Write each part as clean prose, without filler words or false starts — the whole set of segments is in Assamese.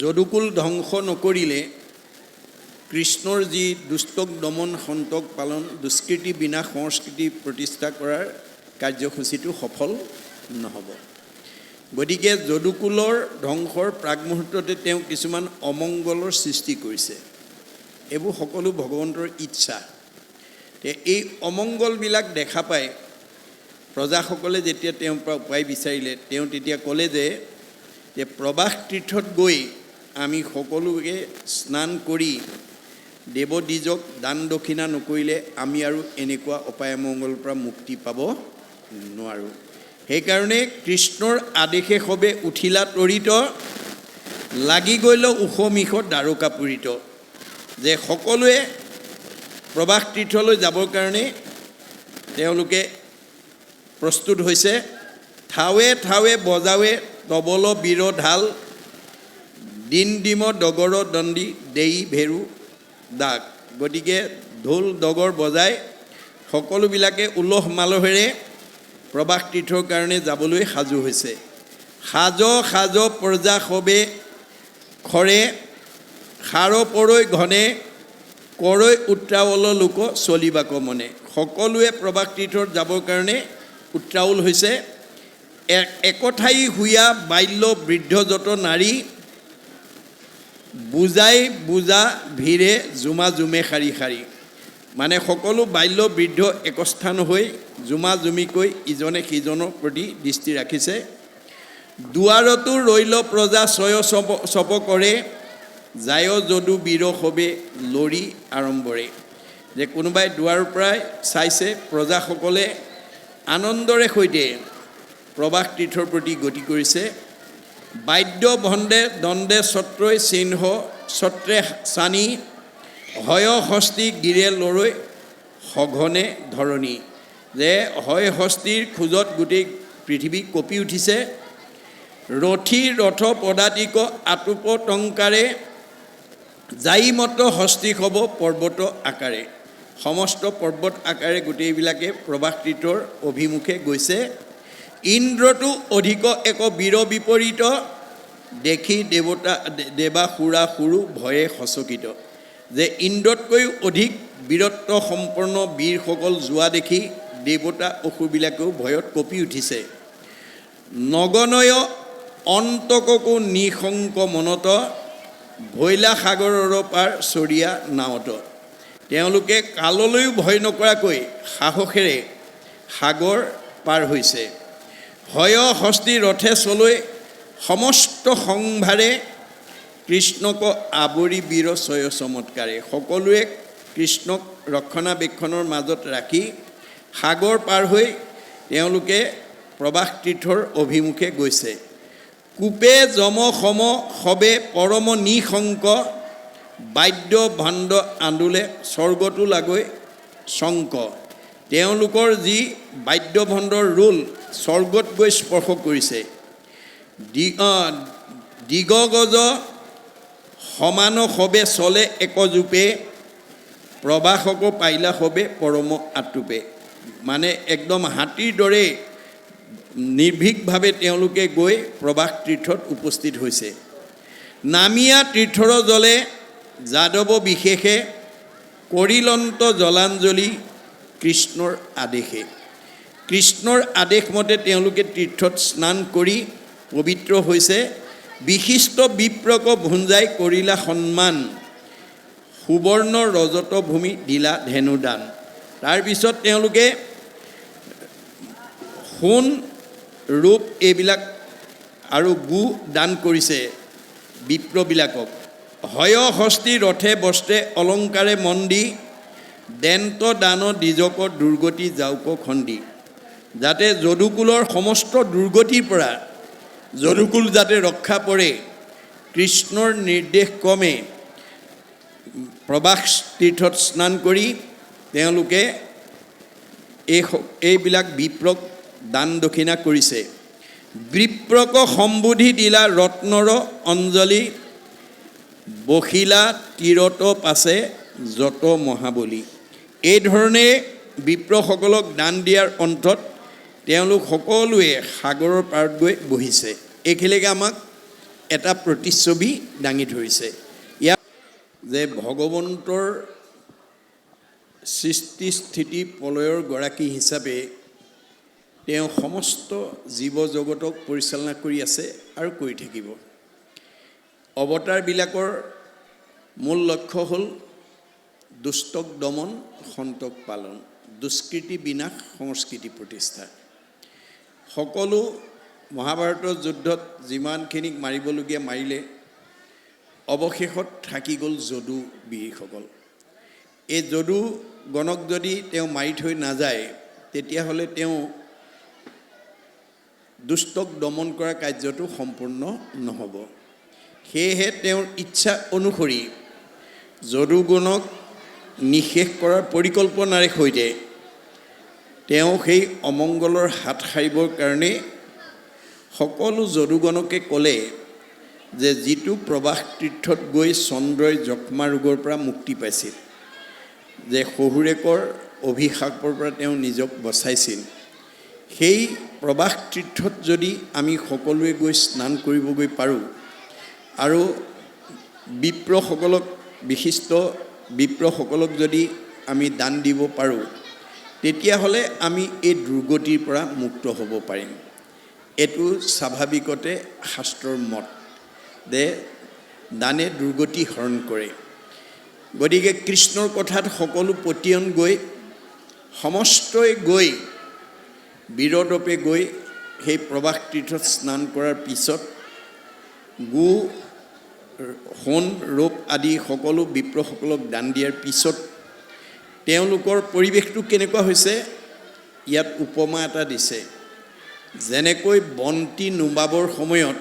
যদুকুল ধ্বংস নকৰিলে কৃষ্ণৰ যি দুষ্টক দমন সন্তক পালন দুষ্কৃতি বিনাশ সংস্কৃতি প্ৰতিষ্ঠা কৰাৰ কাৰ্যসূচীটো সফল নহ'ব। গতিকে যদুকুলৰ ধ্বংসৰ প্ৰাগমুহূৰ্ততে তেওঁ কিছুমান অমংগলৰ সৃষ্টি কৰিছে। এইবোৰ সকলো ভগৱন্তৰ ইচ্ছা। এই অমংগলবিলাক দেখা পাই প্ৰজাসকলে যেতিয়া তেওঁৰ পৰা উপায় বিচাৰিলে তেওঁ তেতিয়া ক'লে যে প্ৰবাস তীৰ্থত গৈ আমি সকলোকে স্নান কৰি দেৱদ্বিজক দান দক্ষিণা নকৰিলে আমি আৰু এনেকুৱা অপায় অমংগলৰ পৰা মুক্তি পাব নোৱাৰোঁ। সেইকাৰণে কৃষ্ণৰ আদেশে সবে উঠিলা তৰিত লাগি গ'ল উষমিষ দ্বাৰকাপুৰিত, যে সকলোৱে প্ৰবাস তীৰ্থলৈ যাবৰ কাৰণে তেওঁলোকে প্ৰস্তুত হৈছে। থাৱে থাৱে বজাৱে তবল বীৰ ঢাল দিন ডিম ডগৰ দণ্ডি দেই ভেৰু দাগ। গতিকে ঢোল ডগৰ বজাই সকলোবিলাকে উলহ মালহেৰে প্ৰবাস তীৰ্থৰ কাৰণে যাবলৈ সাজু হৈছে। সাজ প্ৰজা সবে খৰে সাৰ পৰৈ ঘনে কৰৈ উত্ৰাৱল লোক চলিবাক মনে। সকলোৱে প্ৰবাস তীৰ্থত যাবৰ কাৰণে উত্ৰাৱল হৈছে। একঠাই শুয়া বাল্য বৃদ্ধ যত নাৰী বুজাই বুজা ভিৰে জুমা জুমে শাৰী শাৰী। মানে সকলো বাল্য বৃদ্ধ একস্থান হৈ জুমা জুমিকৈ ইজনে সিজনৰ প্ৰতি দৃষ্টি ৰাখিছে। দুৱাৰতো ৰৈল প্ৰজা ছয় চপ কৰে যায় যদু বীৰ সবে লৰি আৰম্ভৰে। যে কোনোবাই দুৱাৰৰ পৰাই চাইছে প্ৰজাসকলে আনন্দৰে সৈতে প্ৰবাস তীৰ্থৰ প্ৰতি গতি কৰিছে। বাদ্য ভণ্ডে দণ্ডে ছত্ৰই চিহ্ন ছত্ৰে চানি হয় হস্তি গিৰে লৰৈ সঘনে ধৰণী। যে হয় হস্তিৰ খোজত গোটেই পৃথিৱী কঁপি উঠিছে। ৰথী ৰথ পদাতিক আটোপ টংকাৰে যাই মত হস্তি হ'ব পৰ্বত আকাৰে। সমস্ত পৰ্বত আকাৰে গোটেইবিলাকে প্ৰবাস তীৰ্থৰ অভিমুখে গৈছে। ইন্দ্ৰটো অধিক এক বীৰ বিপৰীত দেখি দেৱতা দেৱা সুৰা সুৰু ভয়ে সচকিত। যে ইন্দ্ৰতকৈও অধিক বীৰত্ব সম্পন্ন বীৰসকল যোৱা দেখি দেৱতা অসুৰবিলাকেও ভয়ত কঁপি উঠিছে। নগনয় অন্তককো নিশংক মনত ভৈলা সাগৰৰ পাৰ চৰিয়া নাৱত। তেওঁলোকে কাললৈও ভয় নকৰাকৈ সাহসেৰে সাগৰ পাৰ হৈছে। হয় হস্তি ৰথে চলৈ সমস্ত সংভাৰে কৃষ্ণক আৱৰি বীৰ ছয় চমৎকাৰে। সকলোৱে কৃষ্ণক ৰক্ষণাবেক্ষণৰ মাজত ৰাখি সাগৰ পাৰ হৈ তেওঁলোকে প্ৰবাস তীৰ্থৰ অভিমুখে গৈছে। কূপে যম সম সবে পৰম নিশংক বাদ্য ভাণ্ড আন্দোলে স্বৰ্গটো লাগৈ শংক। তেওঁলোকৰ যি বাদ্য ভণ্ডৰ ৰোল স্বৰ্গত গৈ স্পৰ্শ কৰিছে। দিগগজ সমান সবে চলে একজোপে প্ৰবাসক পাইলা সবে পৰম আটোপে। মানে একদম হাতীৰ দৰে নিৰ্ভীকভাৱে তেওঁলোকে গৈ প্ৰবাস তীৰ্থত উপস্থিত হৈছে। নামিয়া তীৰ্থৰ জলে যাদৱ বিশেষে কৰিলন্ত জলাঞ্জলি কৃষ্ণৰ আদেশে। কৃষ্ণৰ আদেশ মতে তেওঁলোকে তীৰ্থত স্নান কৰি পবিত্ৰ হৈছে। বিশিষ্ট বিপ্ৰক ভুঞ্জাই কৰিলা সন্মান সুবৰ্ণ ৰজত ভূমি দিলা ধেনুদান। তাৰপিছত তেওঁলোকে সোণ ৰূপ এইবিলাক আৰু গু দান কৰিছে বিপ্ৰবিলাকক। হয় হস্তি ৰথে বস্ত্ৰে অলংকাৰে মন্দি দেন্ত দান দ্বিজক দুৰ্গতি যাওক খন্দি। যাতে যদুকুলৰ সমস্ত দুৰ্গতিৰ পৰা যদুকুল যাতে ৰক্ষা পৰে কৃষ্ণৰ নিৰ্দেশ ক্ৰমে প্ৰবাস তীৰ্থত স্নান কৰি তেওঁলোকে এইবিলাক বিপ্ৰক দান দক্ষিণা কৰিছে। বিপ্ৰক সম্বোধি দিলা ৰত্নৰ অঞ্জলি বখিলা তীৰত পাছে যত মহাবলী। এই ধৰণে বিপ্ৰসকলক দান দিয়াৰ অন্তত তেওঁলোক সকলোৱে সাগৰৰ পাৰত গৈ বহিছে। এইখিনিকে আমাক এটা প্ৰতিচ্ছবি দাঙি ধৰিছে। ইয়াত যে ভগৱন্তৰ সৃষ্টি স্থিতি প্ৰলয়ৰ গৰাকী হিচাপে তেওঁ সমস্ত জীৱ জগতক পৰিচালনা কৰি আছে আৰু কৰি থাকিব। অৱতাৰবিলাকৰ মূল লক্ষ্য হ'ল দুষ্টক দমন, সন্তক পালন, দুষ্কৃতি বিনাশ, সংস্কৃতি প্ৰতিষ্ঠা। সকলো মহাভাৰতৰ যুদ্ধত যিমানখিনিক মাৰিবলগীয়া মাৰিলে, অৱশেষত থাকি গ'ল যদু বীৰসকল। এই যদু গণক যদি তেওঁ মাৰি থৈ নাযায়, তেতিয়াহ'লে তেওঁ দুষ্টক দমন কৰা কাৰ্যটো সম্পূৰ্ণ নহ'ব। সেয়েহে তেওঁৰ ইচ্ছা অনুসৰি যদুগণক নিশেষ কৰাৰ পৰিকল্পনাৰে সৈতে তেওঁ সেই অমংগলৰ হাত সাৰিবৰ কাৰণে সকলো যদুগণকে ক'লে যে যিটো প্ৰবাস তীৰ্থত গৈ চন্দ্ৰই যক্ষ্মা ৰোগৰ পৰা মুক্তি পাইছিল, যে শহুৰেকৰ অভিশাপৰ পৰা তেওঁ নিজক বচাইছিল, সেই প্ৰবাস তীৰ্থত যদি আমি সকলোৱে গৈ স্নান কৰিবগৈ পাৰোঁ আৰু বিপ্ৰসকলক, বিশিষ্ট বিপ্ৰসকলক যদি আমি দান দিব পাৰোঁ, তেতিয়াহ'লে আমি এই দুৰ্গতিৰ পৰা মুক্ত হ'ব পাৰিম। এইটো স্বাভাৱিকতে শাস্ত্ৰৰ মত যে দানে দুৰ্গতি হৰণ কৰে। গতিকে কৃষ্ণৰ কথাত সকলো পতিয়ন গৈ, সমস্তই গৈ বীৰদপে গৈ সেই প্ৰবাস তীৰ্থত স্নান কৰাৰ পিছত গো, সোণ, ৰূপ আদি সকলো বিপ্ৰসকলক দান দিয়াৰ পিছত তেওঁলোকৰ পৰিৱেশটো কেনেকুৱা হৈছে, ইয়াত উপমা এটা দিছে। যেনেকৈ বন্তি নুমাবৰ সময়ত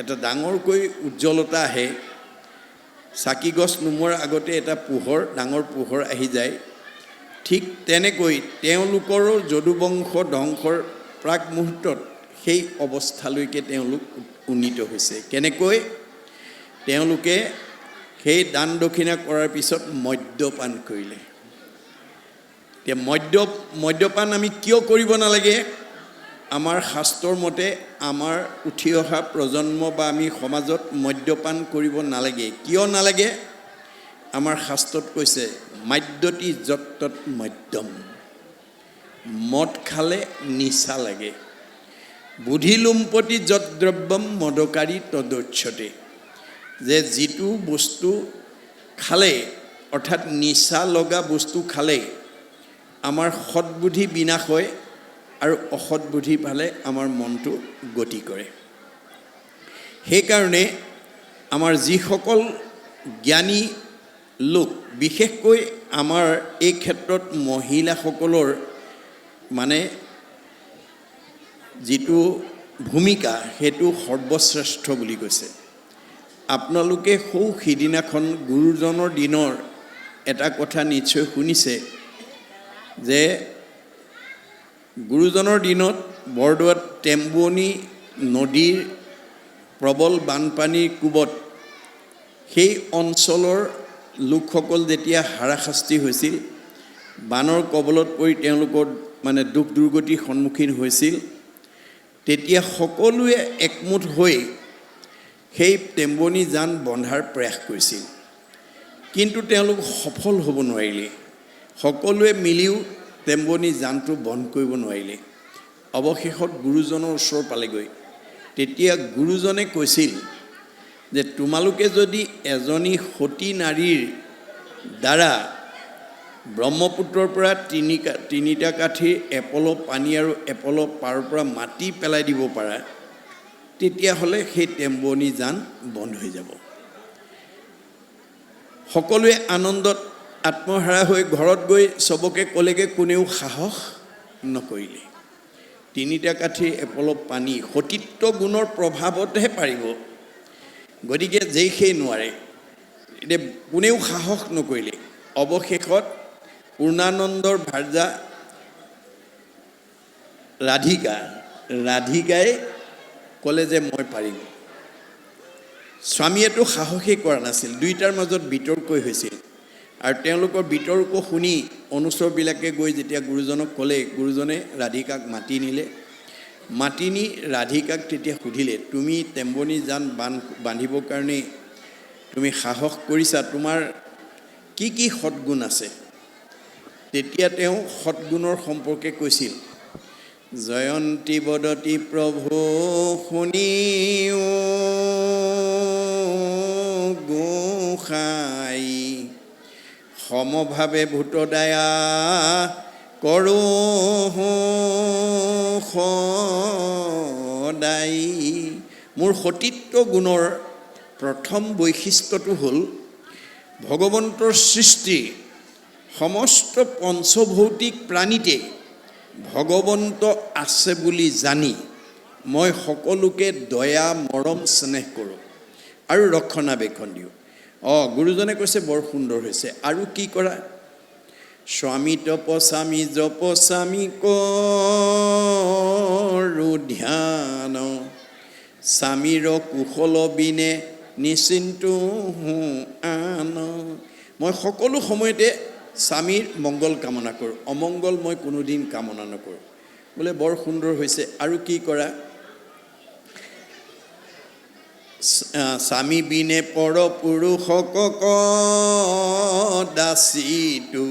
এটা ডাঙৰকৈ উজ্জ্বলতা আহে, চাকি গছ নুমোৱাৰ আগতে এটা পোহৰ, ডাঙৰ পোহৰ আহি যায়, ঠিক তেনেকৈ তেওঁলোকৰো যদুবংশ ধ্বংসৰ প্ৰাক মুহূৰ্তত সেই অৱস্থালৈকে তেওঁলোক উন্নীত হৈছে। কেনেকৈ? তেওঁলোকে সেই দান দক্ষিণা কৰাৰ পিছত মদ্যপান কৰিলে। এতিয়া মদ্যপান আমি কিয় কৰিব নালাগে? আমাৰ শাস্ত্ৰৰ মতে আমাৰ উঠি অহা প্ৰজন্ম বা আমি সমাজত মদ্যপান কৰিব নালাগে। কিয় নালাগে? আমাৰ শাস্ত্ৰত কৈছে মাদ্যতি যত্তত মদ্যম, মদ খালে নিচা লাগে। বুধিলুম্পতি যত দ্ৰব্যম মদকাৰী তদোচ্যতে, যে যিটো বস্তু খালে, অৰ্থাৎ নিচা লগা বস্তু খালে আমাৰ সৎবুদ্ধি বিনাশ হয় আৰু অসৎ বুদ্ধি ফালে আমাৰ মনটো গতি কৰে। সেইকাৰণে আমাৰ যিসকল জ্ঞানী লোক, বিশেষকৈ আমাৰ এই ক্ষেত্ৰত মহিলাসকলৰ মানে যিটো ভূমিকা, সেইটো সৰ্বশ্ৰেষ্ঠ বুলি কৈছে। আপোনালোকে সিদিনাখন গুৰুজনৰ দিনৰ এটা কথা নিশ্চয় শুনিছে যে গুৰুজনৰ দিনত বৰদোৱাত টেম্বুৱনী নদীৰ প্ৰবল বানপানীৰ কোবত সেই অঞ্চলৰ লোকসকল যেতিয়া হাৰাশাস্তি হৈছিল, বানৰ কবলত পৰি তেওঁলোকৰ মানে দুখ দুৰ্গতিৰ সন্মুখীন হৈছিল, তেতিয়া সকলোৱে একমুঠ হৈ সেই টেম্বুৱনী জান বন্ধাৰ প্ৰয়াস কৰিছিল। কিন্তু তেওঁলোক সফল হ'ব নোৱাৰিলে। সকলোৱে মিলিও টেম্বুৱনী জানটো বন্ধ কৰিব নোৱাৰিলে। অৱশেষত গুৰুজনৰ ওচৰ পালেগৈ। তেতিয়া গুৰুজনে কৈছিল যে তোমালোকে যদি এজনী সতী নাৰীৰ দ্বাৰা ব্ৰহ্মপুত্ৰৰ পৰা তিনিটা কাঠিৰ এপল পানী আৰু এপল পাৰৰ পৰা মাটি পেলাই দিব পাৰা, তেতিয়াহ'লে সেই টেম্বুৱনী জান বন্ধ হৈ যাব। সকলোৱে আনন্দত আত্মহাৰা হৈ ঘৰত গৈ চবকে ক'লেগৈ, কোনেও সাহস নকৰিলে। তিনিটা কাঠিৰ এপল পানী সতীত্ব গুণৰ প্ৰভাৱতহে পাৰিব, গতিকে যেই সেই নোৱাৰে। এতিয়া কোনেও সাহস নকৰিলে। অৱশেষত পূৰ্ণানন্দৰ ভাৰ্যা ৰাধিকাই ক'লে যে মই পাৰিম। স্বামীয়েতো সাহসেই কৰা নাছিল। দুইটাৰ মাজত বিতৰ্কই হৈছিল। আৰু তেওঁলোকৰ বিতৰ্ক শুনি অনুচৰবিলাকে গৈ যেতিয়া গুৰুজনক ক'লে, গুৰুজনে ৰাধিকাক মাতি নিলে। মাতিনি ৰাধিকাক তেতিয়া সুধিলে, তুমি তেম্বনি জান বান্ধিবৰ কাৰণে তুমি সাহস কৰিছা, তোমাৰ কি কি সৎগুণ আছে? তেতিয়া তেওঁ সৎগুণৰ সম্পৰ্কে কৈছিল। জয়ন্তী বদতি প্ৰভু শুনিও গোসাই, সমভাৱে ভূতদয়া কৰোঁ সদাই। মোৰ সতীত্ব গুণৰ প্ৰথম বৈশিষ্ট্যটো হ'ল ভগৱন্তৰ সৃষ্টি সমস্ত পঞ্চভৌতিক প্ৰাণীতে ভগৱন্ত আছে বুলি জানি মই সকলোকে দয়া মৰম স্নেহ কৰোঁ আৰু ৰক্ষণাবেক্ষণ দিওঁ। গুৰুজনে কৈছে বৰ সুন্দৰ হৈছে। আৰু কি কৰা? স্বামী তপস্বামী জপস্বামী কৰোঁ ধ্যান, স্বামীৰ কুশল বিনে নিশ্চিন্তু আন। মই সকলো সময়তে স্বামীৰ মংগল কামনা কৰোঁ, অমংগল মই কোনোদিন কামনা নকৰোঁ। বোলে বৰ সুন্দৰ হৈছে। আৰু কি কৰা? স্বামী বিনে পৰ পুৰুষক দাসীটো,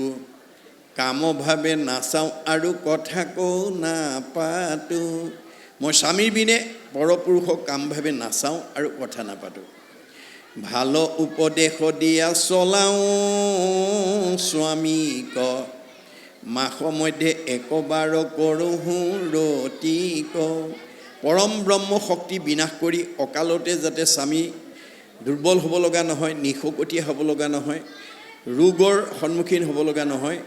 কামভাৱে নাচাওঁ আৰু কথা কওঁ নাপাতো। মই স্বামীৰ বিনে পৰপুৰুষক কামভাৱে নাচাওঁ আৰু কথা নাপাতো। ভাল উপদেশ দিয়া চলাওঁ স্বামীক, মাস মধ্যে একবাৰ কৰোঁ ৰতিক। পৰম ব্ৰহ্ম শক্তি বিনাশ কৰি অকালতে যাতে স্বামী দুৰ্বল হ'ব লগা নহয়, নিশকতীয়া হ'ব লগা নহয়, ৰোগৰ সন্মুখীন হ'ব লগা নহয়,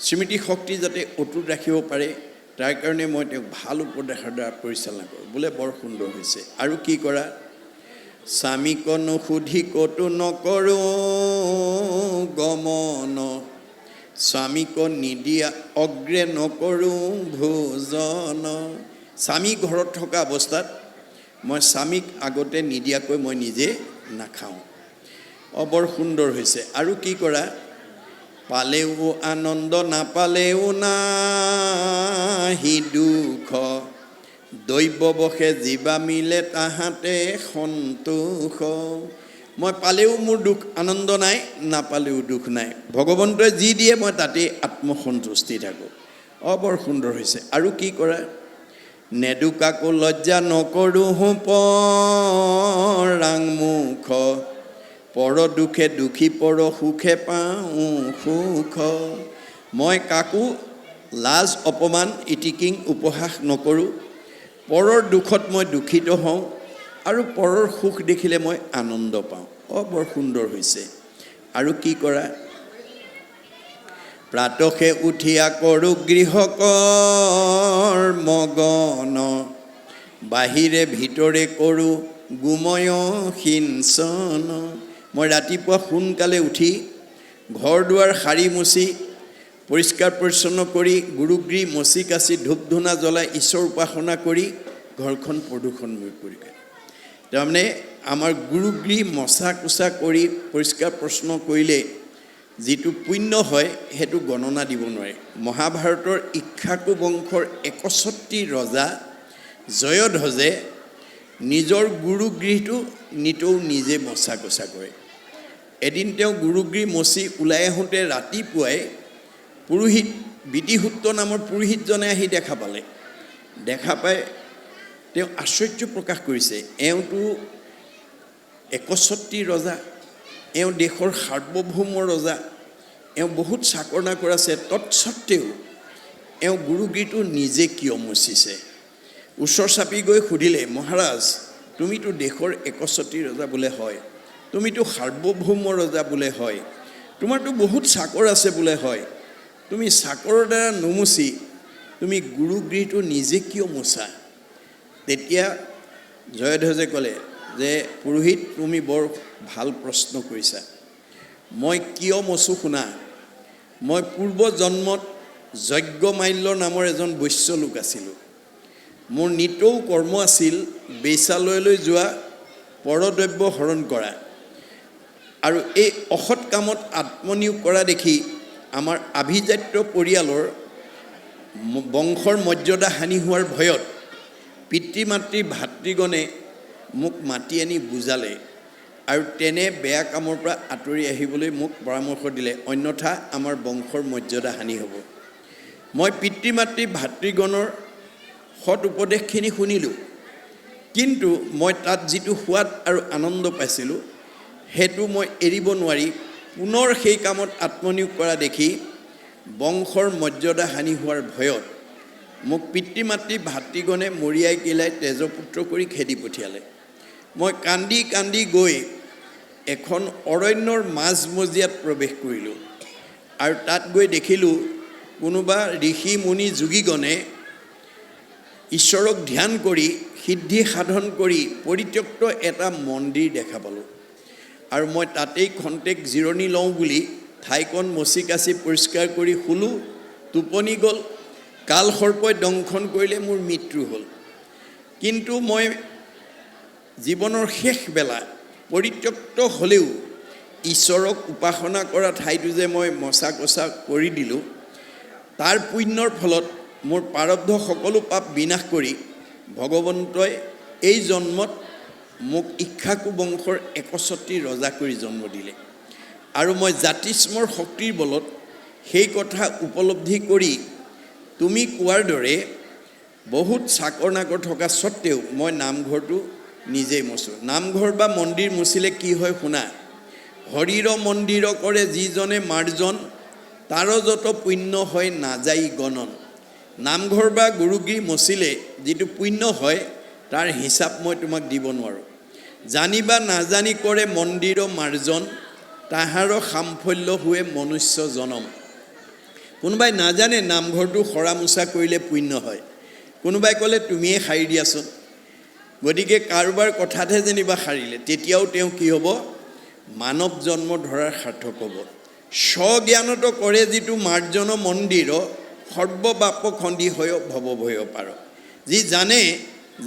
স্মৃতি শক্তি যাতে অটুট ৰাখিব পাৰে, তাৰ কাৰণে মই তেওঁক ভাল উপদেশৰ দ্বাৰা পৰিচালনা কৰোঁ। বোলে বৰ সুন্দৰ হৈছে। আৰু কি কৰা? স্বামীক নুসুধি ক'তো নকৰোঁ গমন, স্বামীক নিদিয়া অগ্ৰে নকৰোঁ ভোজন। স্বামী ঘৰত থকা অৱস্থাত মই স্বামীক আগতে নিদিয়াকৈ মই নিজে নাখাওঁ। বৰ সুন্দৰ হৈছে। আৰু কি কৰা? পালেও আনন্দ নাপালেও নাহি দুখ, দৈৱবশে জীৱা মিলে তাহাঁতে সন্তোষ। মই পালেও মোৰ দুখ আনন্দ নাই, নাপালেও দুখ নাই। ভগৱন্তই যি দিয়ে মই তাতেই আত্মসন্তুষ্টি থাকোঁ। বৰ সুন্দৰ হৈছে। আৰু কি কৰা? নেদুকাকো লজ্জা নকৰোঁ পৰাং মুখ, পৰ দুখে দুখী পৰ সুখে পাওঁ সুখ। মই কাকো লাজ অপমান ইটিকিং উপহাস নকৰোঁ, পৰৰ দুখত মই দুখিত হওঁ আৰু পৰৰ সুখ দেখিলে মই আনন্দ পাওঁ। বৰ সুন্দৰ হৈছে। আৰু কি কৰা? প্ৰাতসে উঠিয়া কৰোঁ গৃহকৰ্ম গণ, বাহিৰে ভিতৰে কৰোঁ গোময় সিঞ্চন। মই ৰাতিপুৱা সোনকালে উঠি ঘৰ দুৱাৰ সাৰি মুচি পৰিষ্কাৰ পৰিচ্ছন্ন কৰি গুৰুগৃহ মচি কাচি ধূপ ধূনা জ্বলাই ঈশ্বৰ উপাসনা কৰি ঘৰখন প্ৰদূষণমুক্ত কৰি। তাৰমানে আমাৰ গুৰুগৃহ মচা কোচা কৰি পৰিষ্কাৰ পৰিচ্ছন্ন কৰিলে যিটো পুণ্য হয় সেইটো গণনা দিব নোৱাৰে। মহাভাৰতৰ ইক্ষ্বাকু বংশৰ 61টি ৰজা জয়ধ্বজে নিজৰ গুৰুগৃহটো নিতৌ নিজে মচা কোচা কৰে। এদিন তেওঁ গুৰুগৃহ মচি ওলাই আহোঁতে ৰাতিপুৱাই পুৰোহিত বিধিসূত্ৰ নামৰ পুৰোহিতজনে আহি দেখা পালে। দেখা পাই তেওঁ আশ্চৰ্য প্ৰকাশ কৰিছে। এওঁতো 61টি ৰজা, এওঁ দেশৰ সাৰ্বভৌম ৰজা, এওঁ বহুত চাকৰ নাকৰ আছে, তৎসত্ত্বেও এওঁ গুৰুগৃহটো নিজে কিয় মচিছে? ওচৰ চাপি গৈ সুধিলে, মহাৰাজ তুমিতো দেশৰ 61টি ৰজা বোলে হয়, তুমিতো সাৰ্বভৌম ৰজা বোলে হয়, তোমাৰতো বহুত চাকৰ আছে বোলে হয়, তুমি চাকৰৰ দ্বাৰা নুমুচি তুমি গুৰুগৃহটো নিজে কিয় মোচা? তেতিয়া জয়ধ্বজে ক'লে যে পুৰোহিত তুমি বৰ ভাল প্ৰশ্ন কৰিছা। মই কিয় মচো শুনা। মই পূৰ্ব জন্মত যজ্ঞমাল্য নামৰ এজন বৈশ্য লোক আছিলোঁ। মোৰ নিতৌ কৰ্ম আছিল বেশ্যালয়লৈ যোৱা, পৰদ্ৰব্য হৰণ কৰা, আৰু এই অসৎ কামত আত্মনিয়োগ কৰা দেখি আমাৰ আভিজাত্য পৰিয়ালৰ বংশৰ মৰ্যাদা হানি হোৱাৰ ভয়ত পিতৃ মাতৃ ভাতৃগণে মোক মাতি আনি বুজালে আৰু তেনে বেয়া কামৰ পৰা আঁতৰি আহিবলৈ মোক পৰামৰ্শ দিলে, অন্যথা আমাৰ বংশৰ মৰ্যাদা হানি হ'ব। মই পিতৃ মাতৃ ভাতৃগণৰ সৎ উপদেশখিনি শুনিলোঁ, কিন্তু মই তাত যিটো সোৱাদ আৰু আনন্দ পাইছিলোঁ সেইটো মই এৰিব নোৱাৰি পুনৰ সেই কামত আত্মনিয়োগ কৰা দেখি বংশৰ মৰ্যাদা হানি হোৱাৰ ভয়ত মোক পিতৃ মাতৃ ভাতৃগণে মৰিয়াই কিলাই তেজপুত্ৰ কৰি খেদি পঠিয়ালে। মই কান্দি কান্দি গৈ এখন অৰণ্যৰ মাজমজিয়াত প্ৰৱেশ কৰিলোঁ আৰু তাত গৈ দেখিলোঁ কোনোবা ঋষি মুনি যোগীগণে ঈশ্বৰক ধ্যান কৰি সিদ্ধি সাধন কৰি পৰিত্যক্ত এটা মন্দিৰ দেখা পালোঁ। আৰু মই তাতেই খন্তেক জিৰণি লওঁ বুলি ঠাইকণ মচি কাচি পৰিষ্কাৰ কৰি শুলোঁ, টোপনি গ'ল। কাল সৰ্পই দংশন কৰিলে, মোৰ মৃত্যু হ'ল। কিন্তু মই জীৱনৰ শেষ বেলা পৰিত্যক্ত হ'লেও ঈশ্বৰক উপাসনা কৰা ঠাইটো যে মই মচা কচা কৰি দিলোঁ, তাৰ পুণ্যৰ ফলত মোৰ প্ৰাৰব্ধ সকলো পাপ বিনাশ কৰি ভগৱন্তই এই জন্মত মোক ইক্ষ্বাকু বংশৰ ৬১টি ৰজা কৰি জন্ম দিলে। আৰু মই জাতিস্মৰ শক্তিৰ বলত সেই কথা উপলব্ধি কৰি তুমি কোৱাৰ দৰে বহুত চাকৰ নাকৰ থকা স্বত্তেও মই নামঘৰটো নিজেই মচোঁ। নামঘৰ বা মন্দিৰ মুচিলে কি হয় শুনা, হৰিৰ মন্দিৰ কৰে যিজনে মাৰ্জন, তাৰ যত পুণ্য হয় নাযায় গণন। নামঘৰ বা গুৰুগৃহ মচিলে যিটো পুণ্য হয় তাৰ হিচাপ মই তোমাক দিব নোৱাৰোঁ। জানিবা নাজানি কৰে মন্দিৰ মাৰ্জন, তাহাৰ সামফল্য হোৱে মনুষ্য জনম। কোনোবাই নাজানে নামঘৰটো সৰা মোচা কৰিলে পুণ্য হয়, কোনোবাই ক'লে তুমিয়ে সাৰি দিয়াচোন। গতিকে কাৰোবাৰ কথাতহে যেনিবা সাৰিলে, তেতিয়াও তেওঁ কি হ'ব, মানৱ জন্ম ধৰাৰ সাৰ্থক হ'ব। স্বজ্ঞানত কৰে যিটো মাৰ্জন মন্দিৰ, সৰ্ববাপ খণ্ডি হৈ ভৱভয় পাৰ। যি জানে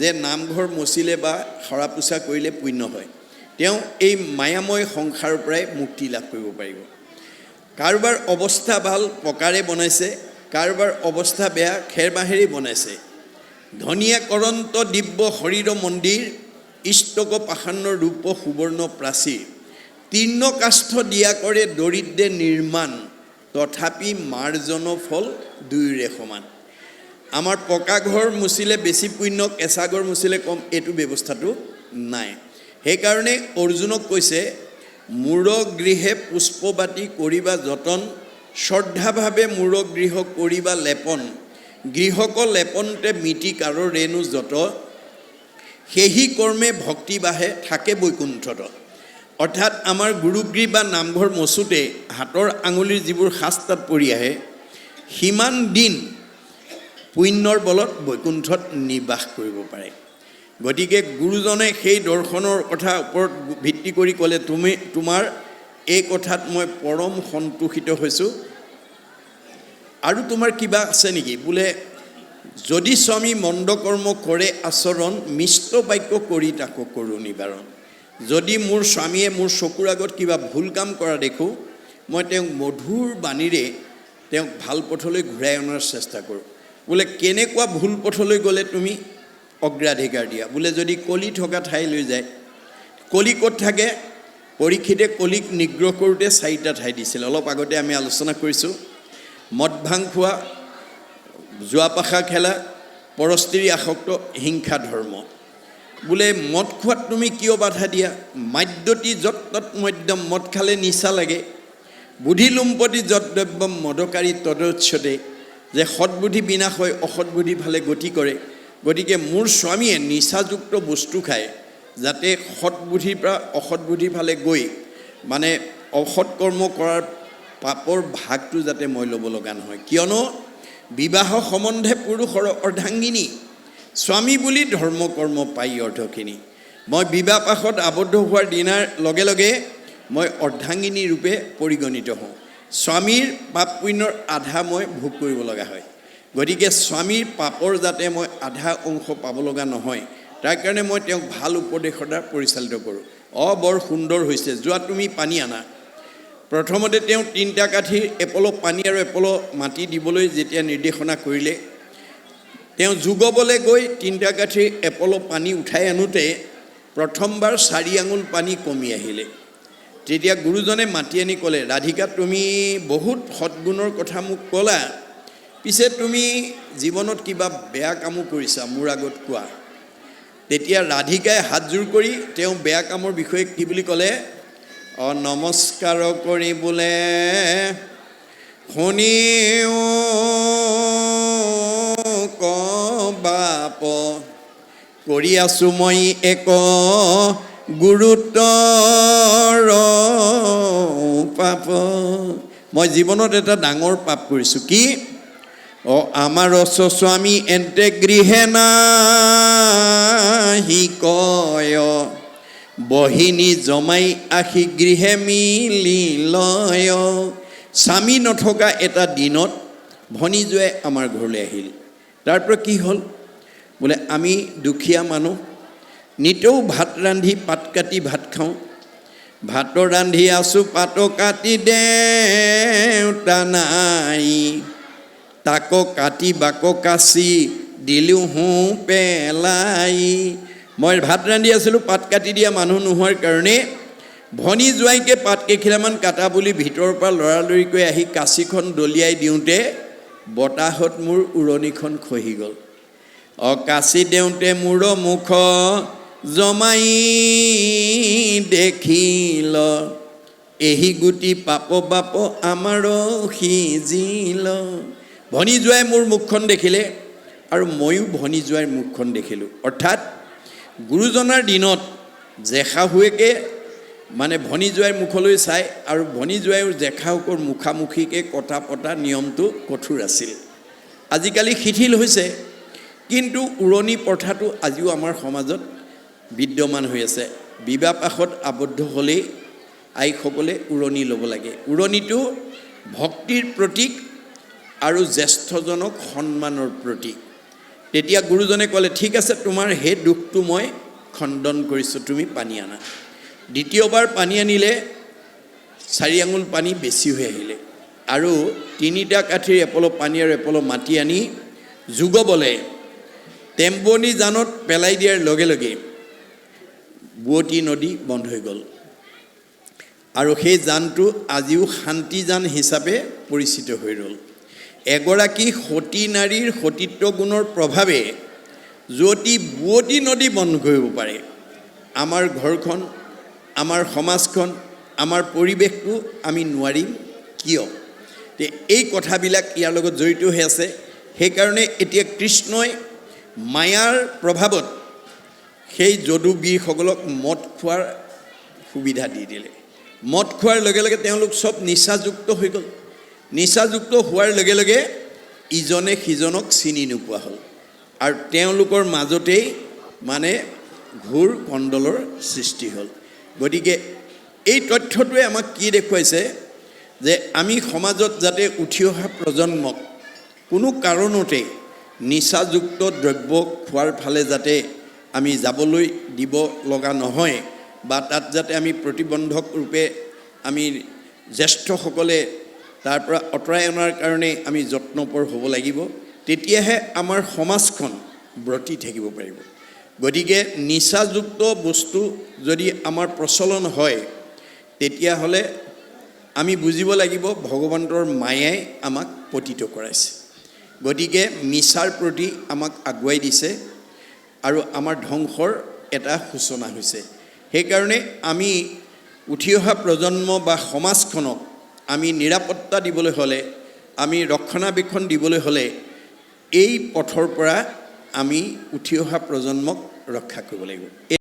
যে নামঘৰ মচিলে বা সৰা পোছা কৰিলে পুণ্য হয়, তেওঁ এই মায়াময় সংসাৰৰ পৰাই মুক্তি লাভ কৰিব পাৰিব। কাৰোবাৰ অৱস্থা ভাল পকাৰে বনাইছে, কাৰোবাৰ অৱস্থা বেয়া খেৰ বাঁহেৰে বনাইছে। ধনিয়া কৰন্ত দিব্য শৰীৰ মন্দিৰ, ইষ্টক পাষাণ্ড ৰূপ সুবৰ্ণ প্ৰাচীৰ। তীৰ্ণ কাষ্ঠ দিয়া কৰে দৰিদ্ৰে নিৰ্মাণ, তথাপি মাৰ্জন ফল দুয়োৰে সমান। আমাৰ পকা ঘৰ মুচিলে বেছি পুণ্য, কেঁচা ঘৰ মুচিলে কম, এইটো ব্যৱস্থাটো নাই। সেইকাৰণে অৰ্জুনক কৈছে, মূৰ গৃহে পুষ্পবাতি কৰিবা যতন, শ্ৰদ্ধাভাৱে মূৰ গৃহ কৰিবা লেপন। গৃহক লেপনতে মিতি কাৰো ৰেণু যত, সেহি কৰ্মে ভক্তি বাঢ়ে থাকে বৈকুণ্ঠত। অৰ্থাৎ আমাৰ গুৰুগৃহ বা নামঘৰ মচোঁতে হাতৰ আঙুলিৰ যিবোৰ সাজ তাত পৰি আহে, সিমান দিন পুণ্যৰ বলত বৈকুণ্ঠত নিবাস কৰিব পাৰে। গতিকে গুৰুজনে সেই দৰ্শনৰ কথা ওপৰত ভিত্তি কৰি ক'লে, তোমাৰ এই কথাত মই পৰম সন্তোষিত হৈছোঁ। আৰু তোমাৰ কিবা আছে নেকি? বোলে যদি স্বামী মন্দ কৰ্ম কৰে আচৰণ, মিষ্ট বাক্য কৰি তাকো কৰোঁ নিবাৰণ। যদি মোৰ স্বামীয়ে মোৰ চকুৰ আগত কিবা ভুল কাম কৰা দেখোঁ, মই তেওঁক মধুৰ বাণীৰে তেওঁক ভাল পথলৈ ঘূৰাই অনাৰ চেষ্টা কৰোঁ। বোলে কেনেকুৱা ভুল পথলৈ গ'লে তুমি অগ্ৰাধিকাৰ দিয়া? বোলে যদি কলি থকা ঠাইলৈ যায়, কলি ক'ত থাকে? পৰীক্ষিতে কলিক নিগ্ৰহ কৰোঁতে 4টা ঠাই দিছিল। অলপ আগতে আমি আলোচনা কৰিছোঁ, মদ ভাং খোৱা, জুৱা পাশা খেলা, পৰস্ত্ৰী আসক্ত, হিংসা ধৰ্ম। বোলে মদ খোৱাত তুমি কিয় বাধা দিয়া? মাদ্যতি যত তৎ মদ্যম, মদ খালে নিচা লাগে। বুদ্ধি লুম্পতি যত দ্ৰব্যম, মদকাৰী তদোচ্ছতে। যে সৎবুদ্ধি বিনাশ হয়, অসৎ বুদ্ধি ফালে গতি কৰে। গতিকে মোৰ স্বামীয়ে নিচাযুক্ত বস্তু খায়, যাতে সৎবুদ্ধিৰ পৰা অসৎ বুদ্ধিৰ ফালে গৈ মানে অসৎ কৰ্ম কৰাৰ পাপৰ ভাগটো যাতে মই ল'ব লগা নহয়। কিয়নো বিবাহ সম্বন্ধে পুৰুষৰ অৰ্ধাংগিনী, স্বামী বুলি ধৰ্ম কৰ্ম পাই অৰ্থখিনি। মই বিবাহ পাশত আবদ্ধ হোৱাৰ দিনাৰ লগে লগে মই অৰ্ধাংগিনী ৰূপে পৰিগণিত হওঁ। স্বামীৰ পাপ পুণ্যৰ আধা মই ভোগ কৰিব লগা হয়। গতিকে স্বামীৰ পাপৰ যাতে মই আধা অংশ পাব লগা নহয়, তাৰ কাৰণে মই তেওঁক ভাল উপদেশৰ দ্বাৰা পৰিচালিত কৰোঁ। বৰ সুন্দৰ হৈছে, যোৱা তুমি পানী আনা। প্ৰথমতে তেওঁ 3টা কাঠিৰ এপল পানী আৰু এপল মাটি দিবলৈ যেতিয়া নিৰ্দেশনা কৰিলে, তেওঁ যুগবলৈ গৈ 3টা কাঠিৰ এপল পানী উঠাই আনোতে প্ৰথমবাৰ 4 আঙুল পানী কমি আহিলে। তেতিয়া গুৰুজনে মাতি আনি ক'লে, ৰাধিকা তুমি বহুত সৎগুণৰ কথা মোক ক'লা, পিছে তুমি জীৱনত কিবা বেয়া কামো কৰিছা মোৰ আগত কোৱা। তেতিয়া ৰাধিকাই হাতজোৰ কৰি তেওঁ বেয়া কামৰ বিষয়ে কি বুলি ক'লে, নমস্কাৰ কৰি বোলে শুনিও বাপ কৰি আছোঁ মই এক গুৰুতৰ পাপ। মই জীৱনত এটা ডাঙৰ পাপ কৰিছোঁ। কি? আমাৰ স্বামী এন্তে গৃহে নাহি কয়, বহিনী জমাই আহি গৃহে মিলি লয়। স্বামী নথকা এটা দিনত ভনীজোৱাই আমাৰ ঘৰলৈ আহিল। তাৰপৰা কি হ'ল বোলে, আমি দুখীয়া মানুহ, নিতৌ ভাত ৰান্ধি পাত কাটি ভাত খাওঁ। ভাত ৰান্ধি আছোঁ পাত কাটি দেউতা নাই, তাকো কাটি বাকো কাচি দিলোঁ হোঁ পেলাই। মই ভাত ৰান্ধি আছিলোঁ, পাত কাটি দিয়া মানুহ নোহোৱাৰ কাৰণে ভনী জোৱাইকে পাত কেইখিলামান কাটা বুলি ভিতৰৰ পৰা লৰালৰিকৈ আহি কাঁচিখন দলিয়াই দিওঁতে বতাহত মোৰ উৰণিখন খহি গ'ল। কাঁচি দেওঁতে মোৰ মুখ জমাই দেখিল, এহি গুটি পাপ বাপ আমাৰ সিজিল। ভনী জোৱাই মোৰ মুখখন দেখিলে আৰু ময়ো ভনী জোৱাইৰ মুখখন দেখিলোঁ। অৰ্থাৎ গুৰুজনাৰ দিনত জেশাহুৱেকে মানে ভনী জোৱাইৰ মুখলৈ চাই আৰু ভনী জোৱাইৰ জেশাহুকৰ মুখামুখিকৈ কটা পতা নিয়মটো কঠোৰ আছিল। আজিকালি শিথিল হৈছে, কিন্তু উৰণি প্ৰথাটো আজিও আমাৰ সমাজত বিদ্যমান হৈ আছে। বিবাহ পাশত আবদ্ধ হ'লেই আইসকলে উৰণি ল'ব লাগে। উৰণিটো ভক্তিৰ প্ৰতীক আৰু জ্যেষ্ঠজনক সন্মানৰ প্ৰতীক। তেতিয়া গুৰুজনে ক'লে, ঠিক আছে, তোমাৰ সেই দুখটো মই খণ্ডন কৰিছোঁ, তুমি পানী আনা। দ্বিতীয়বাৰ পানী আনিলে 4 আঙুল পানী বেছি হৈ আহিলে আৰু 3টা কাঠিৰ এপল পানী আৰু এপল মাটি আনি যুগবলে টেম্বনি জানত পেলাই দিয়াৰ লগে লগে বুৱতী নদী বন্ধ হৈ গ'ল আৰু সেই জানটো আজিও শান্তি জান হিচাপে পৰিচিত হৈ ৰ'ল। এগৰাকী সতী নাৰীৰ সতীত্ব গুণৰ প্ৰভাৱে যদি বুৱতী নদী বন্ধ কৰিব পাৰে, আমাৰ ঘৰখন, আমাৰ সমাজখন, আমাৰ পৰিৱেশটো আমি নোৱাৰিম কিয়? এই কথাবিলাক ইয়াৰ লগত জড়িত হৈ আছে। সেইকাৰণে এতিয়া কৃষ্ণই মায়াৰ প্ৰভাৱত সেই যদুবীৰসকলক মদ খোৱাৰ সুবিধা দি দিলে। মদ খোৱাৰ লগে লগে তেওঁলোক চব নিচাযুক্ত হৈ গ'ল। নিচাযুক্ত হোৱাৰ লগে লগে ইজনে সিজনক চিনি নোপোৱা হ'ল আৰু তেওঁলোকৰ মাজতেই মানে ঘোৰ কণ্ডলৰ সৃষ্টি হ'ল। গতিকে এই তথ্যটোৱে আমাক কি দেখুৱাইছে যে আমি সমাজত যাতে উঠি অহা প্ৰজন্মক কোনো কাৰণতে নিচাযুক্ত দ্ৰব্য খোৱাৰ ফালে যাতে আমি যাবলৈ দিব লগা নহয়, বা তাত যাতে আমি প্ৰতিবন্ধক ৰূপে আমি জ্যেষ্ঠসকলে তাৰ পৰা আঁতৰাই অনাৰ কাৰণে আমি যত্নপৰ হ'ব লাগিব। তেতিয়াহে আমাৰ সমাজখন ব্ৰতি থাকিব পাৰিব। গতিকে নিচাযুক্ত বস্তু যদি আমাৰ প্ৰচলন হয়, তেতিয়াহ'লে আমি বুজিব লাগিব ভগৱন্তৰ মায়াই আমাক পতিত কৰাইছে। গতিকে মিছাৰ প্ৰতি আমাক আগুৱাই দিছে আৰু আমাৰ ধ্বংসৰ এটা সূচনা হৈছে। সেইকাৰণে আমি উঠি অহা প্ৰজন্ম বা সমাজখনক আমি নিৰাপত্তা দিবলৈ হ'লে, আমি ৰক্ষণাবেক্ষণ দিবলৈ হ'লে এই পথৰ পৰা আমি উঠি অহা প্ৰজন্মক ৰক্ষা কৰিব লাগিব।